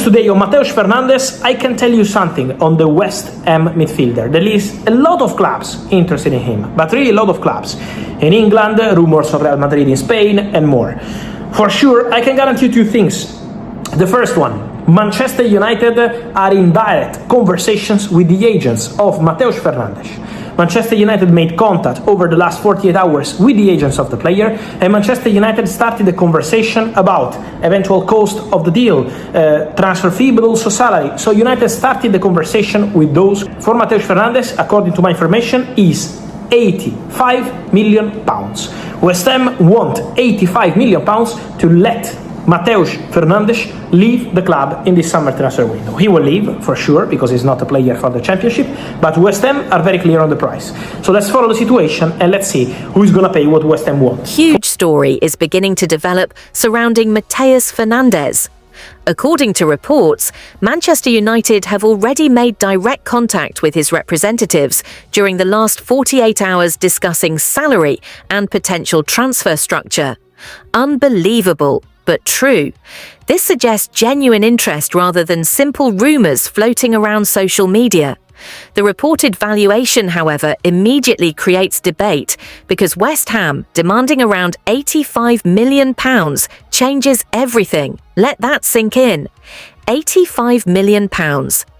today on Mateus Fernandes, I can tell you something on the West Ham midfielder. There is a lot of clubs interested in him, but really a lot of clubs. In England, rumours of Real Madrid in Spain, and more. For sure, I can guarantee you two things. The first one, Manchester United are in direct conversations with the agents of Mateus Fernandes. Manchester United made contact over the last 48 hours with the agents of the player, and Manchester United started a conversation about eventual cost of the deal, transfer fee, but also salary. So United started the conversation with those. For Mateus Fernandes, according to my information, is £85 million. West Ham want £85 million to let Mateus Fernandes leave the club in this summer transfer window. He will leave, for sure, because he's not a player for the Championship, but West Ham are very clear on the price. So let's follow the situation and let's see who is going to pay what West Ham wants. Huge story is beginning to develop surrounding Mateus Fernandes. According to reports, Manchester United have already made direct contact with his representatives during the last 48 hours discussing salary and potential transfer structure. Unbelievable, but true. This suggests genuine interest rather than simple rumours floating around social media. The reported valuation, however, immediately creates debate because West Ham demanding around £85 million changes everything. Let that sink in. £85 million.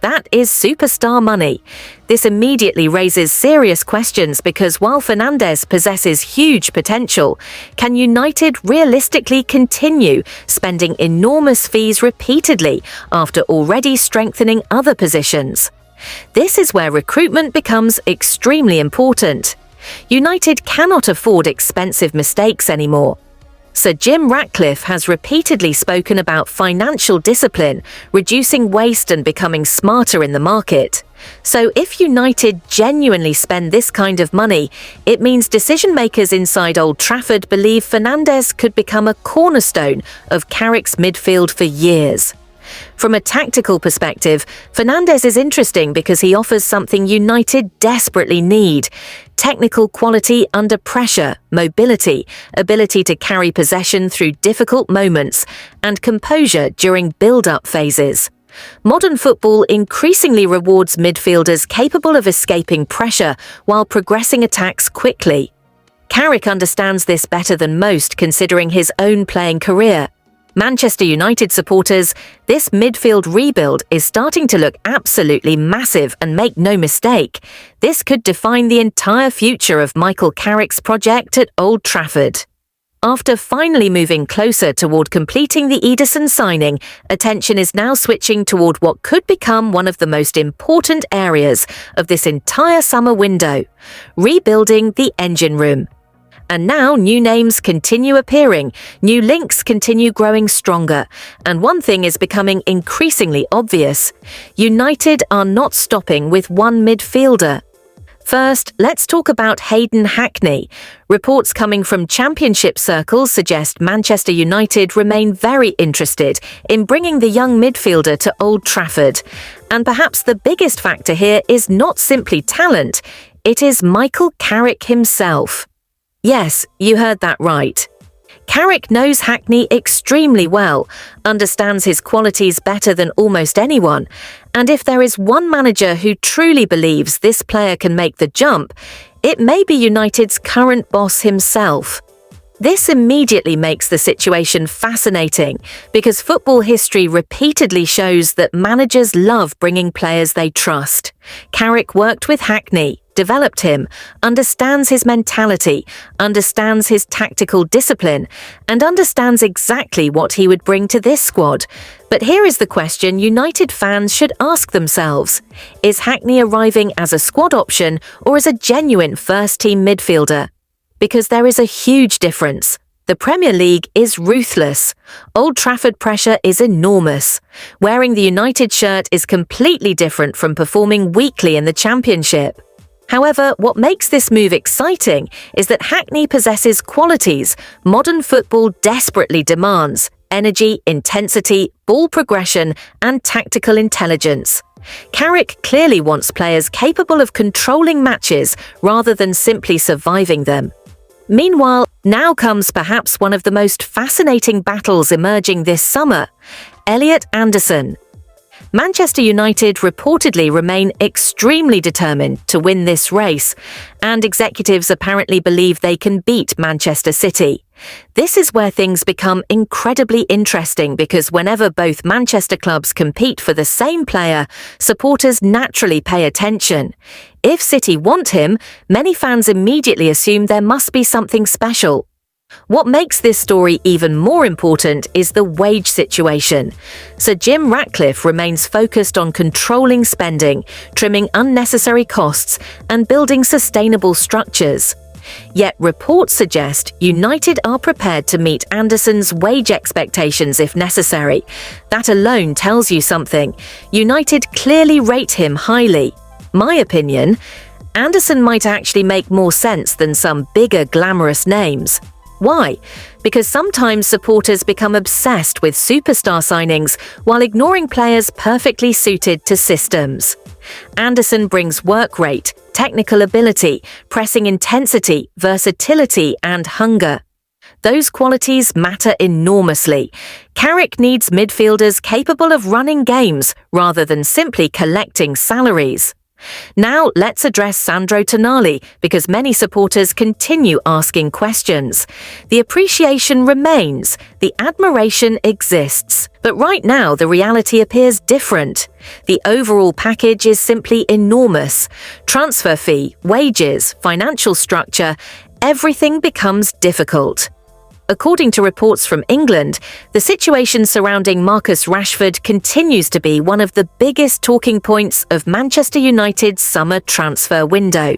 That is superstar money. This immediately raises serious questions because while Fernandes possesses huge potential, can United realistically continue spending enormous fees repeatedly after already strengthening other positions? This is where recruitment becomes extremely important. United cannot afford expensive mistakes anymore. Sir Jim Ratcliffe has repeatedly spoken about financial discipline, reducing waste and becoming smarter in the market. So if United genuinely spend this kind of money, it means decision-makers inside Old Trafford believe Fernandes could become a cornerstone of Carrick's midfield for years. From a tactical perspective, Fernandes is interesting because he offers something United desperately need: technical quality under pressure, mobility, ability to carry possession through difficult moments, and composure during build-up phases. Modern football increasingly rewards midfielders capable of escaping pressure while progressing attacks quickly. Carrick understands this better than most considering his own playing career. Manchester United supporters, this midfield rebuild is starting to look absolutely massive, and make no mistake, this could define the entire future of Michael Carrick's project at Old Trafford. After finally moving closer toward completing the Ederson signing, attention is now switching toward what could become one of the most important areas of this entire summer window: rebuilding the engine room. And now new names continue appearing, new links continue growing stronger, and one thing is becoming increasingly obvious: United are not stopping with one midfielder. First, let's talk about Hayden Hackney. Reports coming from Championship circles suggest Manchester United remain very interested in bringing the young midfielder to Old Trafford. And perhaps the biggest factor here is not simply talent, it is Michael Carrick himself. Yes, you heard that right. Carrick knows Hackney extremely well, understands his qualities better than almost anyone, and if there is one manager who truly believes this player can make the jump, it may be United's current boss himself. This immediately makes the situation fascinating because football history repeatedly shows that managers love bringing players they trust. Carrick worked with Hackney, developed him, understands his mentality, understands his tactical discipline, and understands exactly what he would bring to this squad. But here is the question United fans should ask themselves: is Hackney arriving as a squad option or as a genuine first-team midfielder? Because there is a huge difference. The Premier League is ruthless. Old Trafford pressure is enormous. Wearing the United shirt is completely different from performing weekly in the Championship. However, what makes this move exciting is that Hackney possesses qualities modern football desperately demands: energy, intensity, ball progression, and tactical intelligence. Carrick clearly wants players capable of controlling matches rather than simply surviving them. Meanwhile, now comes perhaps one of the most fascinating battles emerging this summer: Elliot Anderson. Manchester United reportedly remain extremely determined to win this race, and executives apparently believe they can beat Manchester City. This is where things become incredibly interesting because whenever both Manchester clubs compete for the same player, supporters naturally pay attention. If City want him, many fans immediately assume there must be something special. What makes this story even more important is the wage situation. Sir Jim Ratcliffe remains focused on controlling spending, trimming unnecessary costs, and building sustainable structures. Yet reports suggest United are prepared to meet Anderson's wage expectations if necessary. That alone tells you something. United clearly rate him highly. My opinion, Anderson might actually make more sense than some bigger glamorous names. Why? Because sometimes supporters become obsessed with superstar signings while ignoring players perfectly suited to systems. Anderson brings work rate, technical ability, pressing intensity, versatility, and hunger. Those qualities matter enormously. Carrick needs midfielders capable of running games rather than simply collecting salaries. Now let's address Sandro Tonali because many supporters continue asking questions. The appreciation remains, the admiration exists. But right now the reality appears different. The overall package is simply enormous. Transfer fee, wages, financial structure, everything becomes difficult. According to reports from England, the situation surrounding Marcus Rashford continues to be one of the biggest talking points of Manchester United's summer transfer window.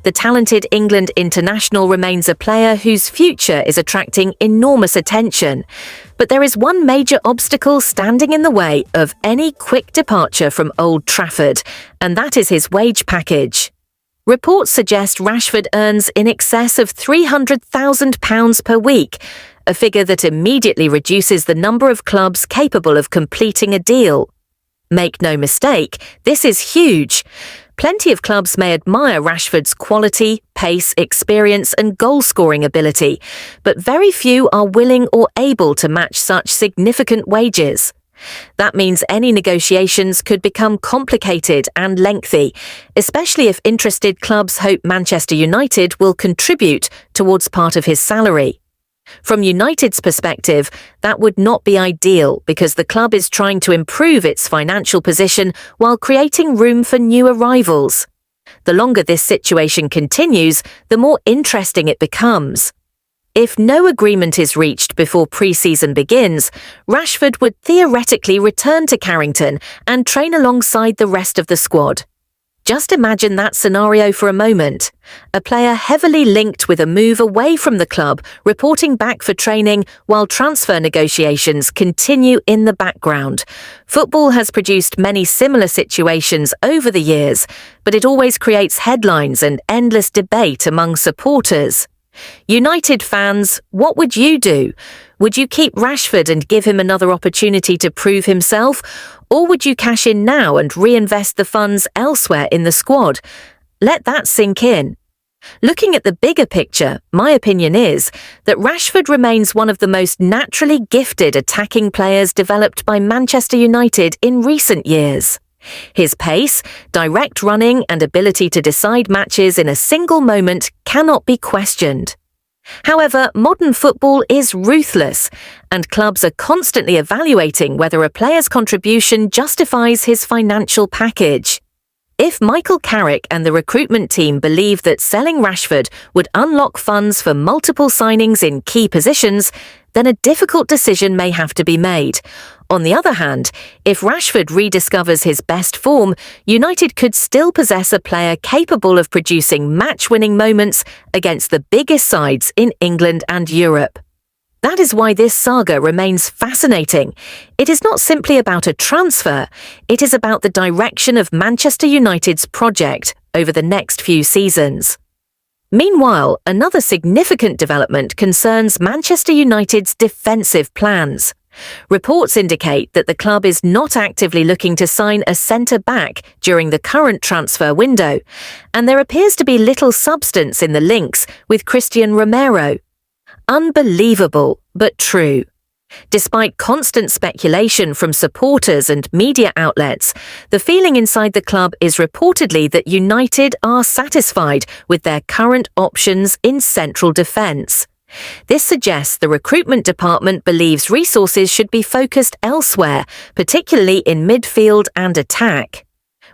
The talented England international remains a player whose future is attracting enormous attention. But there is one major obstacle standing in the way of any quick departure from Old Trafford, and that is his wage package. Reports suggest Rashford earns in excess of £300,000 per week, a figure that immediately reduces the number of clubs capable of completing a deal. Make no mistake, this is huge. Plenty of clubs may admire Rashford's quality, pace, experience, and goal-scoring ability, but very few are willing or able to match such significant wages. That means any negotiations could become complicated and lengthy, especially if interested clubs hope Manchester United will contribute towards part of his salary. From United's perspective, that would not be ideal because the club is trying to improve its financial position while creating room for new arrivals. The longer this situation continues, the more interesting it becomes. If no agreement is reached before pre-season begins, Rashford would theoretically return to Carrington and train alongside the rest of the squad. Just imagine that scenario for a moment. A player heavily linked with a move away from the club, reporting back for training while transfer negotiations continue in the background. Football has produced many similar situations over the years, but it always creates headlines and endless debate among supporters. United fans, what would you do? Would you keep Rashford and give him another opportunity to prove himself? Or would you cash in now and reinvest the funds elsewhere in the squad? Let that sink in. Looking at the bigger picture, my opinion is that Rashford remains one of the most naturally gifted attacking players developed by Manchester United in recent years. His pace, direct running, and ability to decide matches in a single moment cannot be questioned. However, modern football is ruthless, and clubs are constantly evaluating whether a player's contribution justifies his financial package. If Michael Carrick and the recruitment team believe that selling Rashford would unlock funds for multiple signings in key positions, then a difficult decision may have to be made. On the other hand, if Rashford rediscovers his best form, United could still possess a player capable of producing match-winning moments against the biggest sides in England and Europe. That is why this saga remains fascinating. It is not simply about a transfer, it is about the direction of Manchester United's project over the next few seasons. Meanwhile, another significant development concerns Manchester United's defensive plans. Reports indicate that the club is not actively looking to sign a centre-back during the current transfer window, and there appears to be little substance in the links with Christian Romero. Unbelievable, but true. Despite constant speculation from supporters and media outlets, the feeling inside the club is reportedly that United are satisfied with their current options in central defence. This suggests the recruitment department believes resources should be focused elsewhere, particularly in midfield and attack.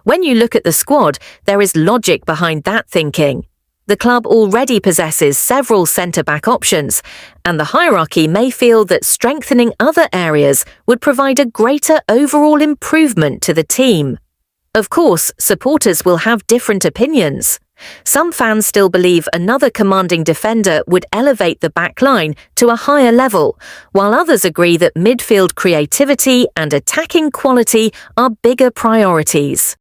When you look at the squad, there is logic behind that thinking. The club already possesses several centre-back options, and the hierarchy may feel that strengthening other areas would provide a greater overall improvement to the team. Of course, supporters will have different opinions. Some fans still believe another commanding defender would elevate the back line to a higher level, while others agree that midfield creativity and attacking quality are bigger priorities.